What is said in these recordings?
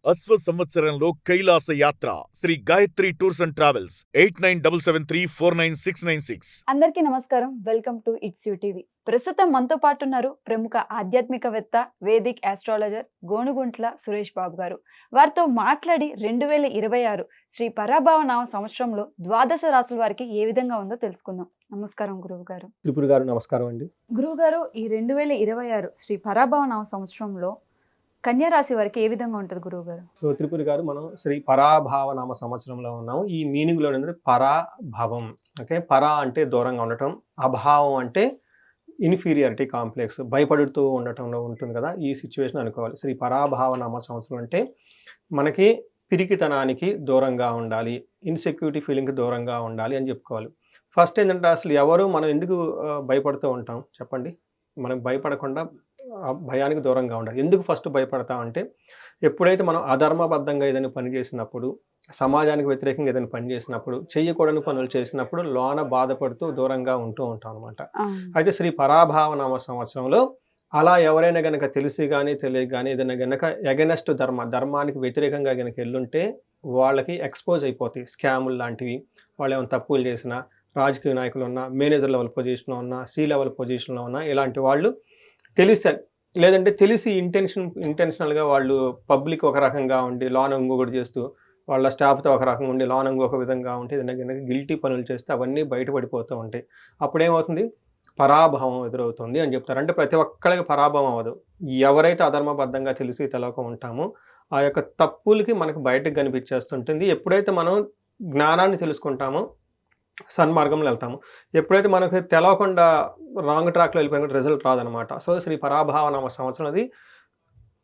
అశ్వ సంవత్సరంలో కైలాస యాత్ర Sri Gayatri tours and travels 8977349696. అందరికీ నమస్కారం. Welcome to it's you TV. ప్రస్తుతం మనతో పాటు ఉన్నారు ప్రముఖ ఆధ్యాత్మికవేత్త, వేదిక్ ఆస్ట్రాలజర్ గోనుగుంట్ల సురేష్ బాబు గారు. వారితో మాట్లాడి 2026 శ్రీ పరాభవ నామ సంవత్సరంలో ద్వాదశ రాశుల వారికి ఏ విధంగా ఉందో తెలుసుకుందాం. నమస్కారం గురువు గారు. త్రిపుర గారు నమస్కారం అండి. గురువు గారు, ఈ 2026 శ్రీ పరాభవ నామ సంవత్సరంలో కన్యా రాశి వారికి ఏ విధంగా ఉంటుంది గురువు గారు? సో త్రిపుర గారు, మనం శ్రీ పరాభావ నామ సంవత్సరంలో ఉన్నాము. ఈ మీనింగ్ లో పరాభవం, ఓకే. పరా అంటే దూరంగా ఉండటం, అభావం అంటే ఇన్ఫీరియారిటీ కాంప్లెక్స్, భయపడుతూ ఉండటంలో ఉంటుంది కదా, ఈ సిచ్యువేషన్ అనుకోవాలి. శ్రీ పరాభావ నామ సంవత్సరం అంటే మనకి పిరికితనానికి దూరంగా ఉండాలి, ఇన్సెక్యూరిటీ ఫీలింగ్కి దూరంగా ఉండాలి అని చెప్పుకోవాలి. ఫస్ట్ ఏంటంటే, అసలు మనం ఎందుకు భయపడుతూ ఉంటాం చెప్పండి? మనం భయపడకుండా భయానికి దూరంగా ఉండాలి. ఎందుకు ఫస్ట్ భయపడతామంటే, ఎప్పుడైతే మనం అధర్మబద్ధంగా ఏదైనా పని చేసినప్పుడు, సమాజానికి వ్యతిరేకంగా ఏదైనా పని చేసినప్పుడు, చేయకూడని పనులు చేసినప్పుడు లోన బాధపడుతూ దూరంగా ఉంటూ ఉంటాం అనమాట. అయితే శ్రీ పరాభావ నామ సంవత్సరంలో అలా ఎవరైనా గనక తెలిసి కానీ తెలియక కానీ ఏదైనా గనక ఎగనెస్ట్ ధర్మానికి వ్యతిరేకంగా గనక వెళ్ళుంటే వాళ్ళకి ఎక్స్పోజ్ అయిపోతాయి స్కాములు లాంటివి. వాళ్ళు ఏమైనా తప్పులు చేసినా, రాజకీయ నాయకులు ఉన్నా, మేనేజర్ లెవెల్ పొజిషన్లో ఉన్నా, సి లెవెల్ పొజిషన్లో ఉన్నా, ఇలాంటి వాళ్ళు లేదంటే తెలిసి ఇంటెన్షనల్గా వాళ్ళు పబ్లిక్ ఒక రకంగా ఉండి లోన ఇంకొకటి చేస్తూ, వాళ్ళ స్టాఫ్తో ఒక రకంగా ఉండి లోన ఇంకొక విధంగా ఉంటే ఏదైనా గిల్టీ పనులు చేస్తే అవన్నీ బయటపడిపోతూ ఉంటాయి. అప్పుడేమవుతుంది? పరాభవం ఎదురవుతుంది అని చెప్తారు. అంటే ప్రతి ఒక్కరికి పరాభవం అవ్వదు. ఎవరైతే అధర్మబద్ధంగా తెలిసి తెలవక ఉంటామో ఆ యొక్క తప్పులకి మనకు బయటకు కనిపించేస్తుంటుంది. ఎప్పుడైతే మనం జ్ఞానాన్ని తెలుసుకుంటామో సన్మార్గంలో వెళ్తాము. ఎప్పుడైతే మనకు తెలవకుండా రాంగ్ ట్రాక్లో వెళ్ళిపోయిన రిజల్ట్ రాదనమాట. సో శ్రీ పరాభావ నామ సంవత్సరం అది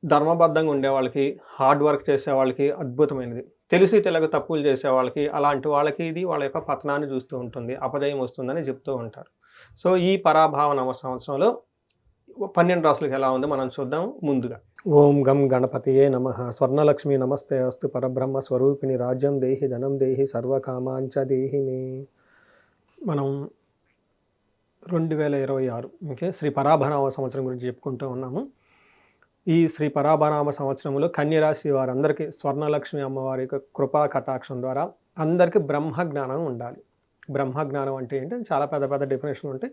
ధర్మబద్ధంగా ఉండే వాళ్ళకి, హార్డ్ వర్క్ చేసే వాళ్ళకి అద్భుతమైనది. తెలిసి తెలియక తప్పులు చేసే వాళ్ళకి, అలాంటి వాళ్ళకి ఇది వాళ్ళ యొక్క పతనాన్ని చూస్తూ ఉంటుంది, అపజయం వస్తుందని చెప్తూ ఉంటారు. సో ఈ పరాభావ నామ సంవత్సరంలో 12 రాసులకు ఎలా ఉందో మనం చూద్దాం. ముందుగా ఓం గం గణపతియే నమః. స్వర్ణలక్ష్మి నమస్తే అస్తు. పరబ్రహ్మ స్వరూపిణి రాజ్యం దేహి ధనం దేహి సర్వకామాంచ దేహి మే. మనం 2026 ఓకే శ్రీ పరాభనామ సంవత్సరం గురించి చెప్పుకుంటూ ఉన్నాము. ఈ శ్రీ పరాభనామ సంవత్సరంలో కన్యరాశి వారందరికీ స్వర్ణలక్ష్మి అమ్మవారి యొక్క కృపా కటాక్షం ద్వారా అందరికీ బ్రహ్మజ్ఞానం ఉండాలి. బ్రహ్మజ్ఞానం అంటే ఏంటంటే చాలా పెద్ద పెద్ద డెఫినేషన్ ఉంటాయి.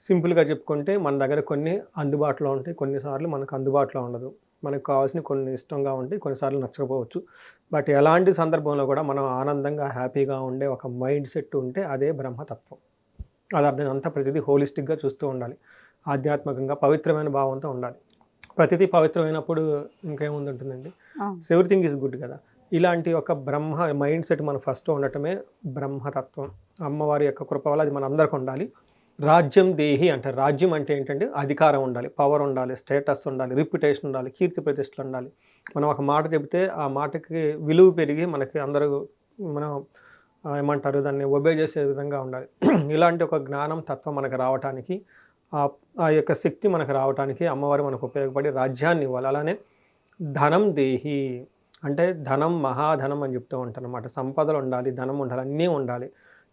సింపుల్గా చెప్పుకుంటే మన దగ్గర కొన్ని అందుబాటులో ఉంటాయి, కొన్నిసార్లు మనకు అందుబాటులో ఉండదు. మనకు కావాల్సిన కొన్ని ఇష్టంగా ఉంటాయి, కొన్నిసార్లు నచ్చకపోవచ్చు. బట్ ఎలాంటి సందర్భంలో కూడా మనం ఆనందంగా హ్యాపీగా ఉండే ఒక మైండ్ సెట్ ఉంటే అదే బ్రహ్మతత్వం. అది అర్థం అంతా ప్రతిదీ హోలిస్టిక్గా చూస్తూ ఉండాలి, ఆధ్యాత్మికంగా పవిత్రమైన భావంతో ఉండాలి. ప్రతిదీ పవిత్రమైనప్పుడు ఇంకేముంది ఉంటుందండి? ఎవ్రీథింగ్ ఈజ్ గుడ్ కదా. ఇలాంటి ఒక బ్రహ్మ మైండ్ సెట్ మనం ఫస్ట్ ఉండటమే బ్రహ్మతత్వం. అమ్మవారి యొక్క కృప వల్ల అది మన అందరికి ఉండాలి. రాజ్యం దేహి అంటారు. రాజ్యం అంటే ఏంటంటే అధికారం ఉండాలి, పవర్ ఉండాలి, స్టేటస్ ఉండాలి, రిప్యుటేషన్ ఉండాలి, కీర్తి ప్రతిష్టలు ఉండాలి. మనం ఒక మాట చెబితే ఆ మాటకి విలువ పెరిగి మనకి అందరూ మనం ఏమంటారు దాన్ని ఒబే చేసే విధంగా ఉండాలి. ఇలాంటి ఒక జ్ఞానం తత్వం మనకు రావటానికి, ఆ యొక్క శక్తి మనకు రావటానికి అమ్మవారు మనకు ఉపయోగపడి రాజ్యాన్ని ఇవ్వాలి. అలానే ధనం దేహి అంటే ధనం మహాధనం అని చెప్తూ ఉంటారు అన్నమాట. సంపదలు ఉండాలి, ధనం ఉండాలి, అన్నీ ఉండాలి.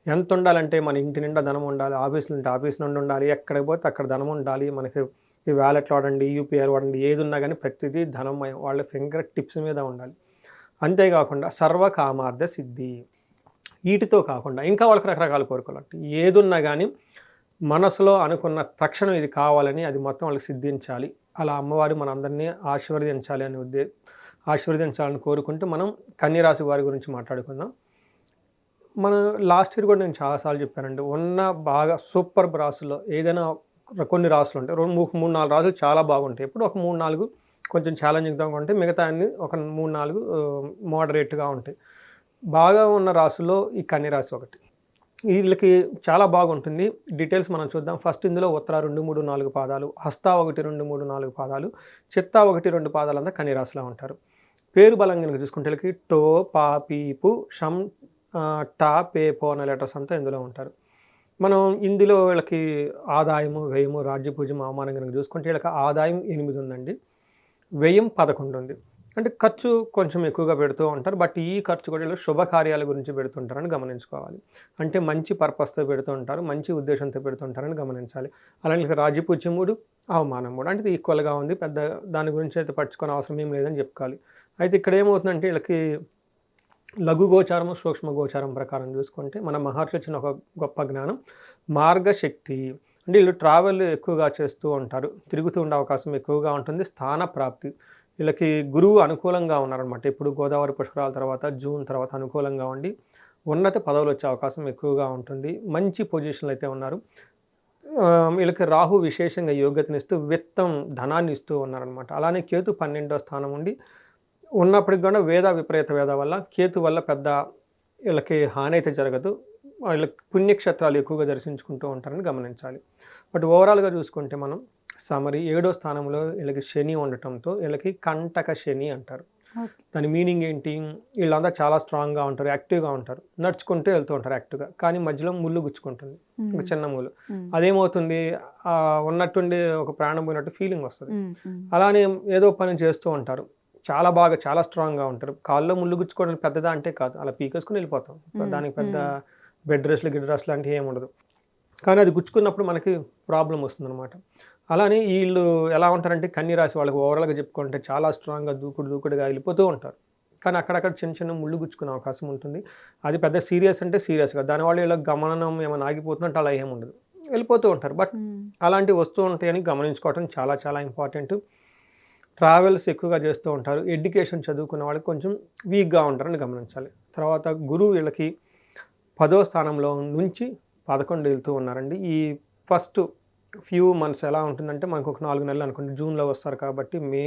ఎంత ఉండాలంటే మన ఇంటి నిండా ధనం ఉండాలి, ఆఫీసులు ఉంటే ఆఫీస్ నుండి ఉండాలి, ఎక్కడికి పోతే అక్కడ ధనం ఉండాలి. మనకి ఈ వ్యాలెట్ వాడండి, యూపీఐ వాడండి, ఏది ఉన్నా కానీ ప్రతిదీ ధనమయం, వాళ్ళ ఫింగర్ టిప్స్ మీద ఉండాలి. అంతేకాకుండా సర్వకామార్థ సిద్ధి, వీటితో కాకుండా ఇంకా వాళ్ళకి రకరకాల కోరికలు ఉంటాయి. ఏదున్నా కానీ మనసులో అనుకున్న తక్షణం ఇది కావాలని అది మొత్తం వాళ్ళకి సిద్ధించాలి. అలా అమ్మవారు మనందరినీ ఆశీర్వదించాలని కోరుకుంటూ మనం కన్యరాశి వారి గురించి మాట్లాడుకుందాం. మనం లాస్ట్ ఇయర్ కూడా నేను చాలాసార్లు చెప్పానండి, ఉన్న బాగా సూపర్ రాసుల్లో ఏదైనా కొన్ని రాసులు ఉంటాయి, 3-4 రాసులు చాలా బాగుంటాయి. ఇప్పుడు ఒక 3-4 కొంచెం ఛాలెంజింగ్గా ఉంటాయి, మిగతా అన్ని ఒక 3-4 మోడరేట్గా ఉంటాయి. బాగా ఉన్న రాసుల్లో ఈ కన్యరాశి ఒకటి. వీళ్ళకి చాలా బాగుంటుంది. డీటెయిల్స్ మనం చూద్దాం. ఫస్ట్ ఇందులో ఉత్తర 2, 3, 4 పాదాలు, హస్త 1, 2, 3, 4 పాదాలు, చిత్త 1, 2 పాదాలు అంతా కన్యరాశిలో ఉంటారు. పేరు బలం కనుక చూసుకుంటే వీళ్ళకి టో, పా, పీపు, షం, టా, పే, పో అనే లెటర్స్ అంతా ఇందులో ఉంటారు. మనం ఇందులో వీళ్ళకి ఆదాయము, వ్యయము, రాజ్యపూజ్యం, అవమానం కనుక చూసుకుంటే వీళ్ళకి ఆదాయం 8 ఉందండి, వ్యయం 11 ఉంది. అంటే ఖర్చు కొంచెం ఎక్కువగా పెడుతూ ఉంటారు. బట్ ఈ ఖర్చు కూడా వీళ్ళు శుభకార్యాల గురించి పెడుతుంటారని గమనించుకోవాలి. అంటే మంచి పర్పస్‌తో పెడుతూ ఉంటారు. మంచి ఉద్దేశంతో పెడుతుంటారని గమనించాలి. అలాగే ఇక రాజపూజ్యం 3, అవమానం 3 అంటే ఇది ఈక్వల్‌గా ఉంది. పెద్ద దాని గురించి అయితే పట్టించుకోని అవసరం ఏం లేదని చెప్పుకోవాలి. అయితే ఇక్కడ ఏమవుతుందంటే వీళ్ళకి లఘు గోచారం, సూక్ష్మ గోచారం ప్రకారం చూసుకుంటే మన మహర్షి ఇచ్చిన ఒక గొప్ప జ్ఞానం మార్గశక్తి. అంటే వీళ్ళు ట్రావెల్ ఎక్కువగా చేస్తూ ఉంటారు. తిరుగుతూ ఉండే అవకాశం ఎక్కువగా ఉంటుంది. స్థాన ప్రాప్తి. వీళ్ళకి గురువు అనుకూలంగా ఉన్నారనమాట. ఇప్పుడు గోదావరి పుష్కరాల తర్వాత జూన్ తర్వాత అనుకూలంగా ఉండి ఉన్నత పదవులు వచ్చే అవకాశం ఎక్కువగా ఉంటుంది. మంచి పొజిషన్‌లో అయితే ఉన్నారు. వీళ్ళకి రాహు విశేషంగా యోగ్యతనిస్తూ విత్తం, ధనాన్ని ఇస్తూ ఉన్నారనమాట. అలానే కేతు 12వ స్థానం ఉండి ఉన్నప్పటికి కూడా విపరీత వేద వల్ల కేతు వల్ల పెద్ద వీళ్ళకి హాని అయితే జరగదు. వీళ్ళకి పుణ్యక్షేత్రాలు ఎక్కువగా దర్శించుకుంటూ ఉంటారని గమనించాలి. బట్ ఓవరాల్‌గా చూసుకుంటే మనం సమరీ 7వ స్థానంలో వీళ్ళకి శని ఉండటంతో వీళ్ళకి కంటక శని అంటారు. దాని మీనింగ్ ఏంటి? వీళ్ళంతా చాలా స్ట్రాంగ్‌గా ఉంటారు, యాక్టివ్‌గా ఉంటారు. నడుచుకుంటూ వెళ్తూ ఉంటారు యాక్టివ్‌గా. కానీ మధ్యలో ముళ్ళు గుచ్చుకుంటుంది. ఒక చిన్న ముళ్ళు. అదేమవుతుంది? ఉన్నట్టుండి ఒక ప్రాణం పోయినట్టు ఫీలింగ్ వస్తది. అలానే ఏదో పని చేస్తూ ఉంటారు. చాలా స్ట్రాంగ్‌గా ఉంటారు. కాల్లో ముళ్ళు గుచ్చుకోవడం పెద్దదా అంటే కాదు. అలా పీకేసుకొని వెళ్ళిపోతాం. దానికి పెద్ద బెడ్ రెస్ట్‌లు లాంటివి ఏమి ఉండదు. కానీ అది గుచ్చుకున్నప్పుడు మనకి ప్రాబ్లమ్ వస్తుందనమాట. అలానే వీళ్ళు ఎలా ఉంటారంటే కన్య రాశి వాళ్ళకి ఓవరాల్‌గా చెప్పుకుంటే చాలా స్ట్రాంగ్‌గా దూకుడుగా వెళ్ళిపోతూ ఉంటారు. కానీ అక్కడక్కడ చిన్న ముళ్ళు గుచ్చుకునే అవకాశం ఉంటుంది. అది పెద్ద సీరియస్ అంటే సీరియస్ కాదు. దానివల్ల వీళ్ళకి గమనం ఏమైనా ఆగిపోతుందంటే అలా ఏమి ఉండదు. వెళ్ళిపోతూ ఉంటారు. బట్ అలాంటివి వస్తూ ఉంటాయని గమనించుకోవడం చాలా ఇంపార్టెంట్. ట్రావెల్స్ ఎక్కువగా చేస్తూ ఉంటారు. ఎడ్యుకేషన్ చదువుకున్న వాళ్ళకి కొంచెం వీక్‌గా ఉంటారని గమనించాలి. తర్వాత గురువు వీళ్ళకి 10వ స్థానంలో నుంచి 11 వెళ్తూ ఉన్నారండి. ఈ ఫస్ట్ ఫ్యూ మంత్స్ ఎలా ఉంటుందంటే మనకు ఒక 4 నెలలు అనుకోండి. జూన్‌లో వస్తారు కాబట్టి మే,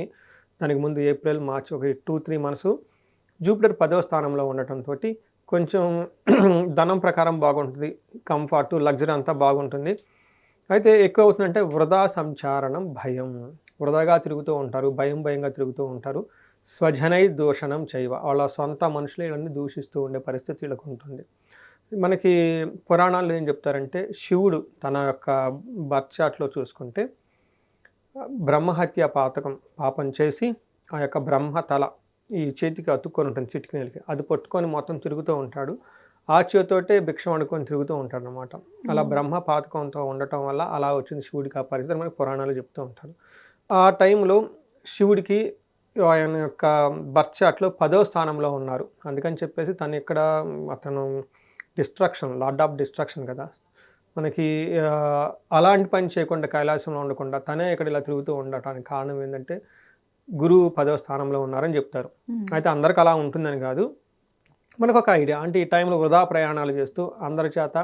దానికి ముందు ఏప్రిల్, మార్చ్ ఒక 2-3 మంత్స్ జూపిటర్ 10వ స్థానంలో ఉండటంతోటి కొంచెం ధనం ప్రకారం బాగుంటుంది. కంఫర్ట్, లగ్జరీ అంతా బాగుంటుంది. అయితే ఎక్కువ అవుతుందంటే వృధా సంచారణం, భయం. వృధాగా తిరుగుతూ ఉంటారు. భయంగా తిరుగుతూ ఉంటారు. స్వజనై దూషణం చైవ. వాళ్ళ సొంత మనుషులే వీళ్ళని దూషిస్తూ ఉండే పరిస్థితి వీళ్ళకు ఉంటుంది. మనకి పురాణాల్లో ఏం చెప్తారంటే శివుడు తన యొక్క బర్త్ చార్ట్‌లో చూసుకుంటే బ్రహ్మహత్య పాపం చేసి ఆ యొక్క బ్రహ్మ తల ఈ చేతికి అతుక్కొని ఉంటుంది చిటికినేలకి. అది పట్టుకొని మొత్తం తిరుగుతూ ఉంటాడు. ఆ చేత్తోటే భిక్షం అనుకొని తిరుగుతూ ఉంటాడనమాట. అలా బ్రహ్మ పాతకంతో ఉండటం వల్ల అలా వచ్చింది శివుడికి ఆ పరిస్థితి మనకి పురాణాలు చెప్తూ ఉంటారు. ఆ టైంలో శివుడికి ఆయన యొక్క బర్త్ చార్ట్‌లో 10వ స్థానంలో ఉన్నారు. అందుకని చెప్పేసి అతను డిస్ట్రక్షన్, లార్డ్ ఆఫ్ డిస్ట్రక్షన్ కదా! మనకి అలాంటి పని చేయకుండా కైలాసంలో ఉండకుండా తనే ఇక్కడ ఇలా తిరుగుతూ ఉండటానికి కారణం ఏంటంటే గురువు 10వ స్థానంలో ఉన్నారని చెప్తారు. అయితే అందరికి అలా ఉంటుందని కాదు. మనకొక ఐడియా. అంటే ఈ టైంలో వృధా ప్రయాణాలు చేస్తూ అందరి చేత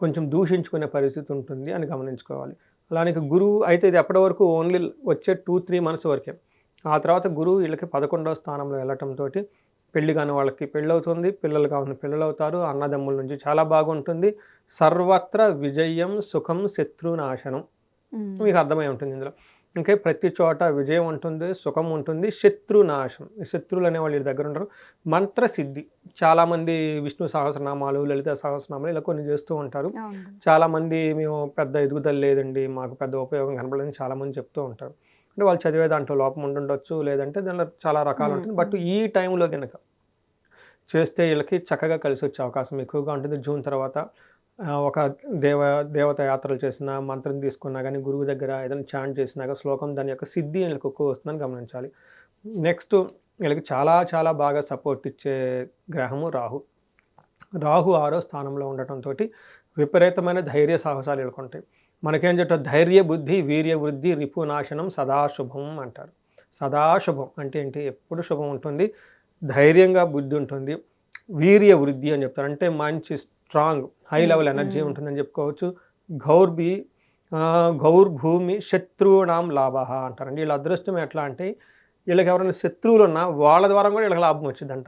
కొంచెం దూషించుకునే పరిస్థితి ఉంటుంది అని గమనించుకోవాలి. అలానే గురువు అయితే ఇది ఎప్పటి వరకు ఓన్లీ వచ్చే 2-3 మంత్స్ వరకే. ఆ తర్వాత గురువు వీళ్ళకి 11వ స్థానంలో వెళ్ళటంతోటి పెళ్లి కాని వాళ్ళకి పెళ్ళవుతుంది, పిల్లలు కాని పిల్లలవుతారు, అన్నదమ్ముల నుంచి చాలా బాగుంటుంది. సర్వత్ర విజయం, సుఖం, శత్రునాశనం. మీకు అర్థమై ఉంటుంది ఇందులో. ఇంకా ప్రతి చోట విజయం ఉంటుంది, సుఖం ఉంటుంది, శత్రునాశనం. శత్రువులు అనేవాళ్ళు వీళ్ళ దగ్గర ఉండరు. మంత్రసిద్ధి. చాలామంది విష్ణు సహస్రనామాలు, లలిత సహస్రనామాలు ఇలా కొన్ని చేస్తూ ఉంటారు. చాలామంది మేము పెద్ద ఎదుగుదల లేదండి, మాకు పెద్ద ఉపయోగం కనపడలేదని చాలామంది చెప్తూ ఉంటారు. అంటే వాళ్ళు చదివే దాంట్లో లోపం ఉండుండొచ్చు, లేదంటే దానిలో చాలా రకాలు ఉంటుంది. బట్ ఈ టైంలో కనుక చేస్తే వీళ్ళకి చక్కగా కలిసి వచ్చే అవకాశం ఎక్కువగా ఉంటుంది. జూన్ తర్వాత ఒక దేవత యాత్రలు చేసినా, మంత్రం తీసుకున్నా కానీ, గురువు దగ్గర ఏదైనా చాంట్ చేసినా కానీ శ్లోకం దాని యొక్క సిద్ధి వీళ్ళకి ఎక్కువ వస్తుందని గమనించాలి. నెక్స్ట్ వీళ్ళకి చాలా బాగా సపోర్ట్ ఇచ్చే గ్రహము రాహు. రాహు 6వ స్థానంలో ఉండటంతో విపరీతమైన ధైర్య సాహసాలు వీళ్ళకుంటాయి. మనకేం చెప్తారు? ధైర్య బుద్ధి, వీర్య వృద్ధి, రిపునాశనం, సదాశుభం అంటారు. సదాశుభం అంటే ఏంటి? ఎప్పుడు శుభం ఉంటుంది. ధైర్యంగా బుద్ధి ఉంటుంది. వీర్య వృద్ధి అని చెప్తారు. అంటే మంచి స్ట్రాంగ్ హై లెవెల్ ఎనర్జీ ఉంటుందని చెప్పుకోవచ్చు. గౌర్భూమి శత్రువునాం లాభ అంటారండి. వీళ్ళ అదృష్టం ఎట్లా అంటే వీళ్ళకి ఎవరైనా శత్రువులు ఉన్నా వాళ్ళ ద్వారా కూడా వీళ్ళకి లాభం వచ్చిందంట.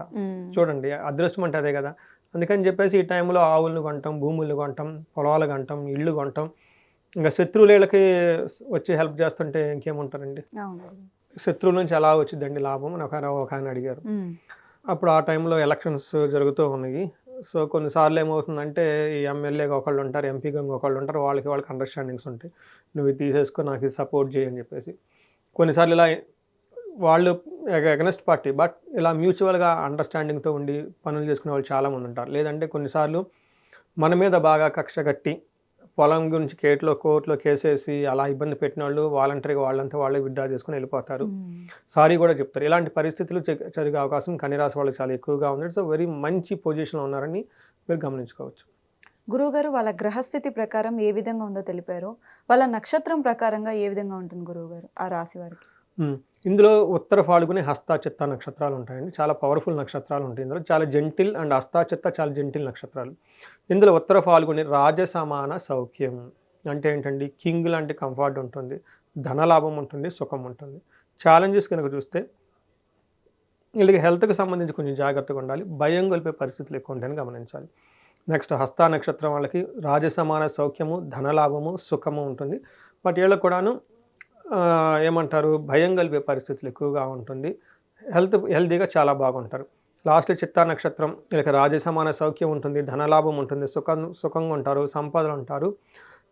చూడండి, అదృష్టం అంటే అదే కదా. అందుకని చెప్పేసి ఈ టైంలో ఆవులను కొంటాం, భూములు కొంటాం, పొలాలు కొంటాం, ఇళ్ళు కొంటాం. ఇంకా శత్రువులు వీళ్ళకి వచ్చి హెల్ప్ చేస్తుంటే ఇంకేముంటారండి. శత్రువుల నుంచి ఎలా వచ్చిందండి లాభం అని ఒక ఆయన అడిగారు. అప్పుడు ఆ టైంలో ఎలక్షన్స్ జరుగుతూ ఉన్నాయి. సో కొన్నిసార్లు ఏమవుతుందంటే ఈ ఎమ్మెల్యేగా ఒకళ్ళు ఉంటారు, ఎంపీగా ఒకళ్ళు ఉంటారు, వాళ్ళకి అండర్స్టాండింగ్స్ ఉంటాయి. నువ్వు ఇది తీసేసుకో, నాకు ఇది సపోర్ట్ చేయని చెప్పేసి. కొన్నిసార్లు ఇలా వాళ్ళు ఎగనెస్ట్ పార్టీ, బట్ ఇలా మ్యూచువల్గా అండర్స్టాండింగ్తో ఉండి పనులు చేసుకునే వాళ్ళు చాలామంది ఉంటారు. లేదంటే కొన్నిసార్లు మన మీద బాగా కక్ష కట్టి పొలం గురించి కోర్టులో కేసేసి అలా ఇబ్బంది పెట్టిన వాళ్ళు వాలంటరీగా వాళ్ళంతా వాళ్ళే విత్డ్రా చేసుకుని వెళ్ళిపోతారు. సారీ కూడా చెప్తారు. ఇలాంటి పరిస్థితులు జరిగే అవకాశం కన్యరాశి వాళ్ళకి చాలా ఎక్కువగా ఉంది. సో వెరీ మంచి పొజిషన్లో ఉన్నారని మీరు గమనించుకోవచ్చు. గురువుగారు వాళ్ళ గ్రహస్థితి ప్రకారం ఏ విధంగా ఉందో తెలిపారు, వాళ్ళ నక్షత్రం ప్రకారంగా ఏ విధంగా ఉంటుంది గురువుగారు ఆ రాశి వారికి? ఇందులో ఉత్తర ఫాల్గుని, హస్త చిత్త నక్షత్రాలు ఉంటాయండి. చాలా పవర్ఫుల్ నక్షత్రాలు ఉంటాయి. ఇందులో చాలా జెంటిల్ అండ్ హస్త చిత్త చాలా జెంటిల్ నక్షత్రాలు. ఇందులో ఉత్తర ఫాల్గుని రాజసమాన సౌఖ్యం అంటే ఏంటండి, కింగ్ లాంటి కంఫర్ట్ ఉంటుంది, ధనలాభం ఉంటుంది, సుఖం ఉంటుంది. ఛాలెంజెస్ కనుక చూస్తే వీళ్ళకి హెల్త్కి సంబంధించి కొంచెం జాగ్రత్తగా ఉండాలి, భయం గొలిపే పరిస్థితులు ఎక్కువ ఉంటాయని గమనించాలి. నెక్స్ట్ హస్త నక్షత్రం వాళ్ళకి రాజసమాన సౌఖ్యము, ధనలాభము, సుఖము ఉంటుంది. బట్ వీళ్ళకు కూడాను ఏమంటారు, భయం కలిపే పరిస్థితులు ఎక్కువగా ఉంటుంది. హెల్తీగా చాలా బాగుంటారు. లాస్ట్లో చిత్తా నక్షత్రం వీళ్ళకి రాజసమాన సౌఖ్యం ఉంటుంది, ధనలాభం ఉంటుంది, సుఖంగా ఉంటారు, సంపదలు ఉంటారు,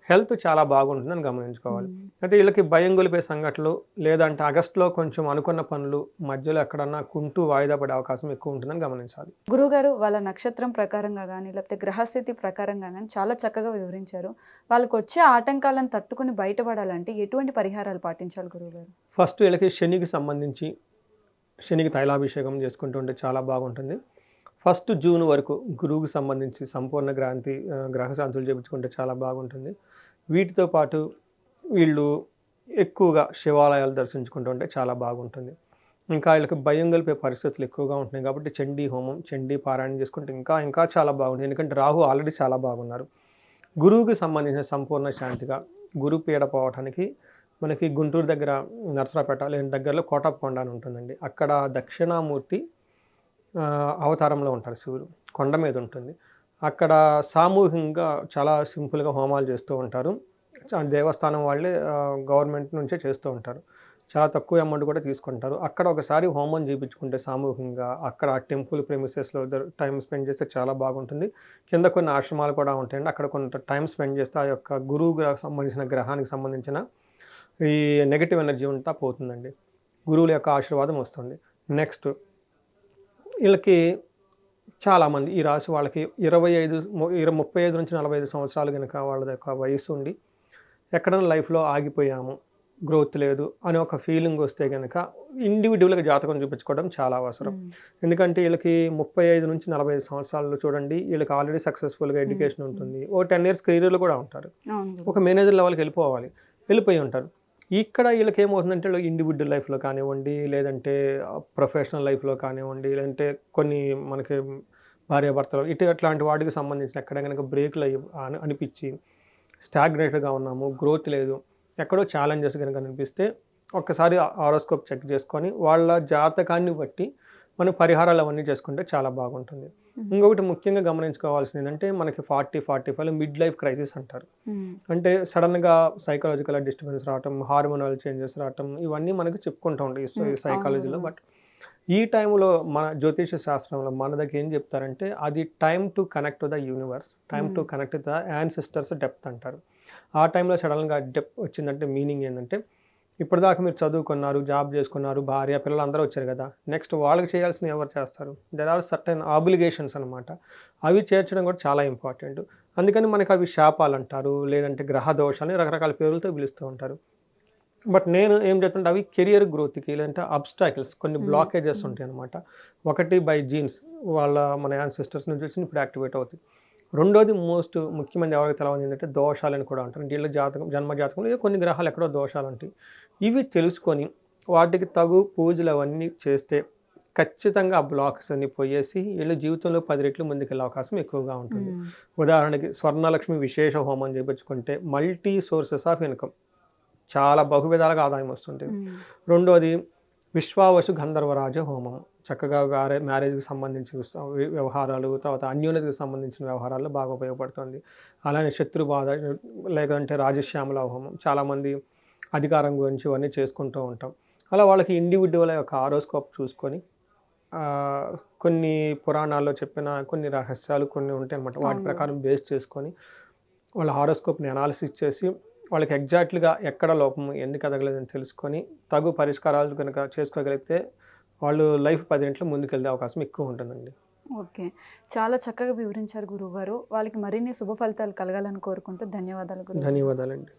హెల్త్ చాలా బాగుంటుందని గమనించుకోవాలి. అయితే వీళ్ళకి భయం గొలిపే సంఘటనలు లేదంటే ఆగస్టులో కొంచెం అనుకున్న పనులు మధ్యలో ఎక్కడన్నా కుంటూ వాయిదా పడే అవకాశం ఎక్కువ ఉంటుందని గమనించాలి. గురువుగారు వాళ్ళ నక్షత్రం ప్రకారంగా కానీ లేకపోతే గ్రహస్థితి ప్రకారంగా కానీ చాలా చక్కగా వివరించారు. వాళ్ళకి వచ్చే ఆటంకాలను తట్టుకుని బయటపడాలంటే ఎటువంటి పరిహారాలు పాటించాలి గురువుగారు? ఫస్ట్ వీళ్ళకి శనికి సంబంధించి శనికి తైలాభిషేకం చేసుకుంటూ ఉంటే చాలా బాగుంటుంది. 1 జూన్ వరకు గురువుకి సంబంధించి సంపూర్ణ గ్రహశాంతులు చేయించుకుంటే చాలా బాగుంటుంది. వీటితో పాటు వీళ్ళు ఎక్కువగా శివాలయాలు దర్శించుకుంటూ ఉంటే చాలా బాగుంటుంది. ఇంకా వీళ్ళకి భయం కలిపే పరిస్థితులు ఎక్కువగా ఉంటున్నాయి కాబట్టి చండీ హోమం, చండీ పారాయణం చేసుకుంటే ఇంకా చాలా బాగుంటుంది. ఎందుకంటే రాహు ఆల్రెడీ చాలా బాగున్నారు. గురువుకి సంబంధించిన సంపూర్ణ శాంతిగా గురు పీడ పోవటానికి మనకి గుంటూరు దగ్గర నరసరాపేట లేని దగ్గరలో కోటప్పకొండ అని ఉంటుందండి. అక్కడ దక్షిణామూర్తి అవతారంలో ఉంటారు శివుడు, కొండ మీద ఉంటుంది. అక్కడ సామూహికంగా చాలా సింపుల్గా హోమాలు చేస్తూ ఉంటారు. దేవస్థానం వాళ్ళే గవర్నమెంట్ నుంచే చేస్తూ ఉంటారు. చాలా తక్కువ అమౌంట్ కూడా తీసుకుంటారు. అక్కడ ఒకసారి హోమం చేయించుకుంటే సామూహికంగా అక్కడ టెంపుల్ ప్రెమిసెస్లో టైం స్పెండ్ చేస్తే చాలా బాగుంటుంది. కింద కొన్ని ఆశ్రమాలు కూడా ఉంటాయండి. అక్కడ కొంత టైం స్పెండ్ చేస్తే ఆ యొక్క గురువు సంబంధించిన గ్రహానికి సంబంధించిన ఈ నెగిటివ్ ఎనర్జీ అంతా పోతుందండి. గురువుల యొక్క ఆశీర్వాదం వస్తుంది. నెక్స్ట్ వీళ్ళకి చాలామంది ఈ రాశి వాళ్ళకి 35 నుంచి 45 సంవత్సరాలు కనుక వాళ్ళ యొక్క వయసు ఉండి ఎక్కడైనా లైఫ్లో ఆగిపోయాము, గ్రోత్ లేదు అనే ఒక ఫీలింగ్ వస్తే కనుక ఇండివిజువల్గా జాతకం చూపించుకోవడం చాలా అవసరం. ఎందుకంటే వీళ్ళకి 35 నుంచి 45 సంవత్సరాలు చూడండి, వీళ్ళకి ఆల్రెడీ సక్సెస్ఫుల్గా ఎడ్యుకేషన్ ఉంటుంది, ఓ 10 years కెరీర్లో కూడా ఉంటారు, ఒక మేనేజర్ లెవెల్కి వెళ్ళిపోయి ఉంటారు. ఇక్కడ వీళ్ళకి ఏమవుతుందంటే ఇండివిజువల్ లైఫ్లో కానివ్వండి, లేదంటే ప్రొఫెషనల్ లైఫ్లో కానివ్వండి, లేదంటే కొన్ని మనకి భార్యాభర్తలు అట్లాంటి వాటికి సంబంధించిన ఎక్కడ కనుక బ్రేక్లు అనిపించి స్టాగ్నేటెడ్గా ఉన్నాము, గ్రోత్ లేదు, ఎక్కడో ఛాలెంజెస్ కనుక అనిపిస్తే ఒక్కసారి హారోస్కోప్ చెక్ చేసుకొని వాళ్ళ జాతకాన్ని బట్టి మనం పరిహారాలు అవన్నీ చేసుకుంటే చాలా బాగుంటుంది. ఇంకొకటి ముఖ్యంగా గమనించుకోవాల్సింది ఏంటంటే మనకి 40-45 మిడ్ లైఫ్ క్రైసిస్ అంటారు. అంటే సడన్గా సైకలాజికల్ డిస్టర్బెన్స్ రావటం, హార్మోనల్ చేంజెస్ రావటం, ఇవన్నీ మనకి చెప్పుకుంటూ ఉంటాయి ఈ సైకాలజీలో. బట్ ఈ టైంలో మన జ్యోతిష శాస్త్రంలో మన దగ్గర ఏం చెప్తారంటే అది time to connect to the universe, time to connect to the ancestors depth అంటారు. ఆ టైంలో సడన్గా డెప్త్ వచ్చిందంటే మీనింగ్ ఏంటంటే ఇప్పటిదాకా మీరు చదువుకున్నారు, జాబ్ చేసుకున్నారు, భార్య పిల్లలు అందరూ వచ్చారు కదా, నెక్స్ట్ వాళ్ళకి చేయాల్సిన ఎవరు చేస్తారు? దెర్ ఆర్ సర్టెన్ ఆబ్లిగేషన్స్ అనమాట. అవి చేర్చడం కూడా చాలా ఇంపార్టెంట్. అందుకని మనకి అవి శాపాలు అంటారు, లేదంటే గ్రహ దోషాలని రకరకాల పేర్లతో పిలుస్తూ ఉంటారు. బట్ నేను ఏం చెప్తుంటే అవి కెరియర్ గ్రోత్కి లేదంటే అబ్స్టాకిల్స్, కొన్ని బ్లాకేజెస్ ఉంటాయి అనమాట. ఒకటి బై జీన్స్, మన యాన్సిస్టర్స్ నుంచి వచ్చి ఇప్పుడు యాక్టివేట్ అవుతుంది. రెండోది మోస్ట్ ముఖ్యమైన ఎవరికి తెలవదు ఏంటంటే దోషాలని కూడా అంటారు. వీళ్ళ జన్మ జాతకంలో కొన్ని గ్రహాలు ఎక్కడో దోషాలు ఉంటాయి. ఇవి తెలుసుకొని వాటికి తగు పూజలు అవన్నీ చేస్తే ఖచ్చితంగా ఆ బ్లాక్స్ అన్ని పోయేసి వీళ్ళు జీవితంలో 10 రెట్లు ముందుకెళ్ళే అవకాశం ఎక్కువగా ఉంటుంది. ఉదాహరణకి స్వర్ణలక్ష్మి విశేష హోమం చేయించుకుంటే మల్టీ సోర్సెస్ ఆఫ్ ఇన్కమ్, చాలా బహువిధాలుగా ఆదాయం వస్తుంది. రెండోది విశ్వావసు గంధర్వరాజ హోమం, చక్కగా మ్యారేజ్కి సంబంధించిన వ్యవహారాలు, తర్వాత అన్యోన్యతకి సంబంధించిన వ్యవహారాల్లో బాగా ఉపయోగపడుతుంది. అలానే శత్రుబాధ లేదంటే రాజశ్యామల హోమం, చాలామంది అధికారం గురించి ఇవన్నీ చేసుకుంటూ ఉంటాం. అలా వాళ్ళకి ఇండివిజువల్ యొక్క హారోస్కోప్ చూసుకొని కొన్ని పురాణాల్లో చెప్పిన కొన్ని రహస్యాలు కొన్ని ఉంటాయి అన్నమాట. వాటి ప్రకారం బేస్ చేసుకొని వాళ్ళ హారోస్కోప్ని అనాలిసిస్ చేసి వాళ్ళకి ఎగ్జాక్ట్‌గా ఎక్కడ లోపం, ఎందుకు ఎదగలేదని తెలుసుకొని తగు పరిష్కారాలు కనుక చేసుకోగలిగితే వాళ్ళు లైఫ్ 10 రెట్లు ముందుకెళ్ళే అవకాశం ఎక్కువ ఉంటుందండి. ఓకే. చాలా చక్కగా వివరించారు గురువుగారు. వాళ్ళకి మరిన్ని శుభ ఫలితాలు కలగాలని కోరుకుంటూ ధన్యవాదాలు గురువు. ధన్యవాదాలండి.